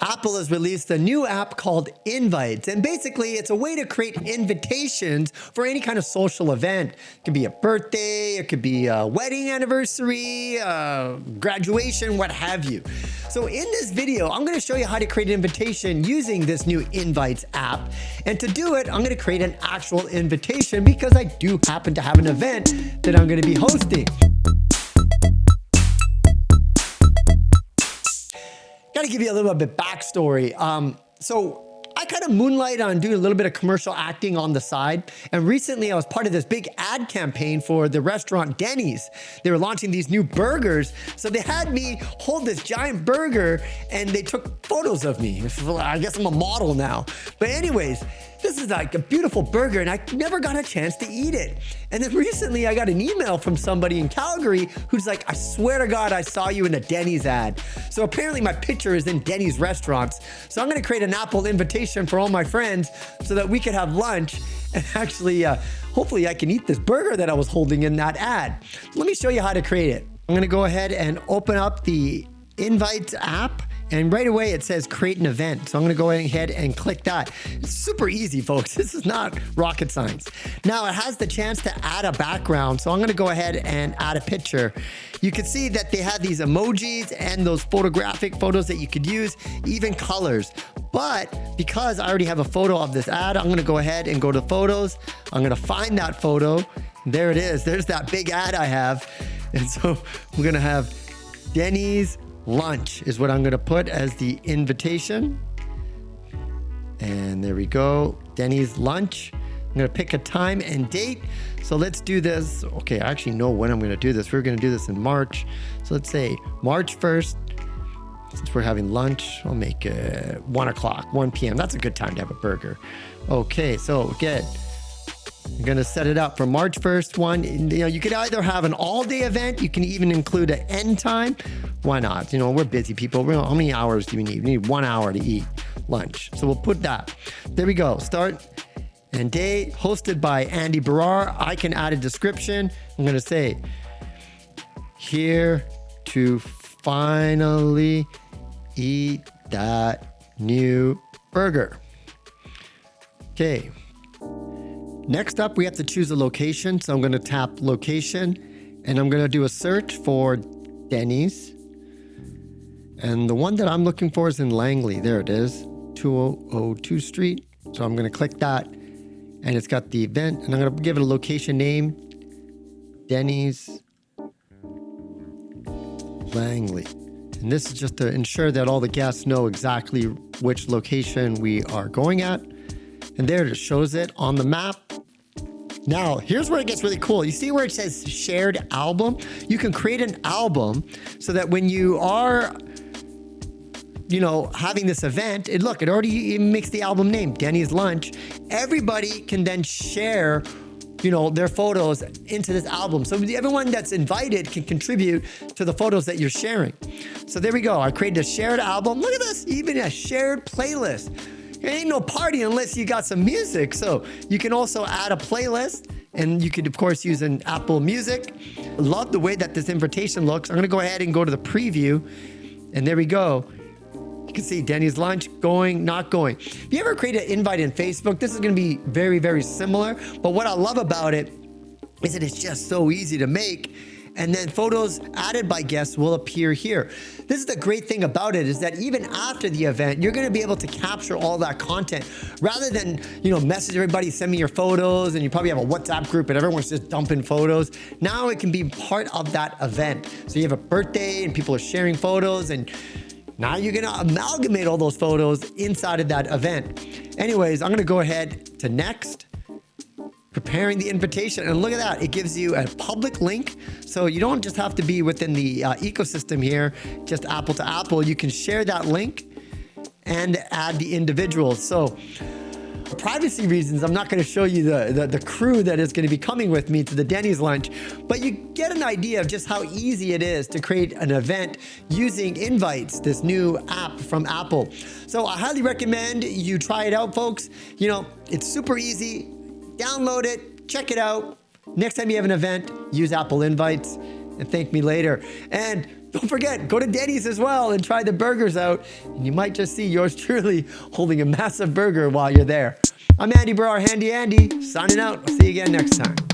Apple has released a new app called Invites, and basically it's a way to create invitations for any kind of social event. It could be a birthday, it could be a wedding anniversary, graduation, what have you. So in this video, I'm going to show you how to create an invitation using this new Invites app. And to do it, I'm going to create an actual invitation because I do happen to have an event that I'm going to be hosting. Got to give you a little bit of backstory. So I kind of moonlight on doing a little bit of commercial acting on the side. And recently I was part of this big ad campaign for the restaurant Denny's. They were launching these new burgers. So they had me hold this giant burger and they took photos of me. I guess I'm a model now. But anyways, this is like a beautiful burger and I never got a chance to eat it. And then recently I got an email from somebody in Calgary who's like, I swear to God, I saw you in a Denny's ad. So apparently my picture is in Denny's restaurants. So I'm gonna create an Apple invitation for all my friends so that we could have lunch and actually, hopefully I can eat this burger that I was holding in that ad. Let me show you how to create it. I'm gonna go ahead and open up the Invites app. And right away it says create an event. So I'm gonna go ahead and click that. It's super easy, folks. This is not rocket science. Now it has the chance to add a background. So I'm gonna go ahead and add a picture. You can see that they have these emojis and those photographic photos that you could use, even colors. But because I already have a photo of this ad, I'm gonna go ahead and go to photos. I'm gonna find that photo. There it is. There's that big ad I have. And so we're gonna have Denny's lunch is what I'm going to put as the invitation. And there we go. Denny's lunch. I'm going to pick a time and date. So let's do this. Okay, I actually know when I'm going to do this. We're going to do this in March. So let's say March 1st. Since we're having lunch, I'll make it 1 o'clock, 1 p.m. That's a good time to have a burger. Okay, so good. I'm going to set it up for March 1st one. You know, you could either have an all-day event. You can even include an end time. Why not? You know, we're busy people. How many hours do we need? We need 1 hour to eat lunch. So we'll put that. There we go. Start and day, hosted by Andy Baryer. I can add a description. I'm going to say, here to finally eat that new burger. Okay. Next up, we have to choose a location. So I'm going to tap location and I'm going to do a search for Denny's. And the one that I'm looking for is in Langley. There it is, 2002 Street. So I'm going to click that and it's got the event and I'm going to give it a location name, Denny's Langley. And this is just to ensure that all the guests know exactly which location we are going at. And there it shows it on the map. Now, here's where it gets really cool. You see where it says shared album? You can create an album so that when you are, you know, having this event, it already makes the album name, Denny's Lunch. Everybody can then share, you know, their photos into this album. So everyone that's invited can contribute to the photos that you're sharing. So there we go. I created a shared album. Look at this, even a shared playlist. It ain't no party unless you got some music. So you can also add a playlist and you could of course use an Apple Music. I love the way that this invitation looks. I'm gonna go ahead and go to the preview and there we go. You can see Denny's lunch, going, not going. If you ever create an invite in Facebook, this is gonna be very, very similar. But what I love about it is that it's just so easy to make. And then photos added by guests will appear here. This is the great thing about it is that even after the event, you're gonna be able to capture all that content rather than, you know, message everybody, send me your photos, and you probably have a WhatsApp group and everyone's just dumping photos. Now it can be part of that event. So you have a birthday and people are sharing photos and now you're gonna amalgamate all those photos inside of that event. Anyways, I'm gonna go ahead to next. Preparing the invitation, and look at that, it gives you a public link, so you don't just have to be within the ecosystem here, just Apple to Apple. You can share that link and add the individuals. So for privacy reasons, I'm not going to show you the crew that is going to be coming with me to the Denny's lunch, but you get an idea of just how easy it is to create an event using Invites, this new app from Apple. So I highly recommend you try it out, folks. You know, it's super easy. Download it, check it out. Next time you have an event, use Apple Invites. and thank me later. And don't forget, go to Denny's as well and try the burgers out. And you might just see yours truly holding a massive burger while you're there. I'm Andy Baryer, Handy Andy, signing out. I'll see you again next time.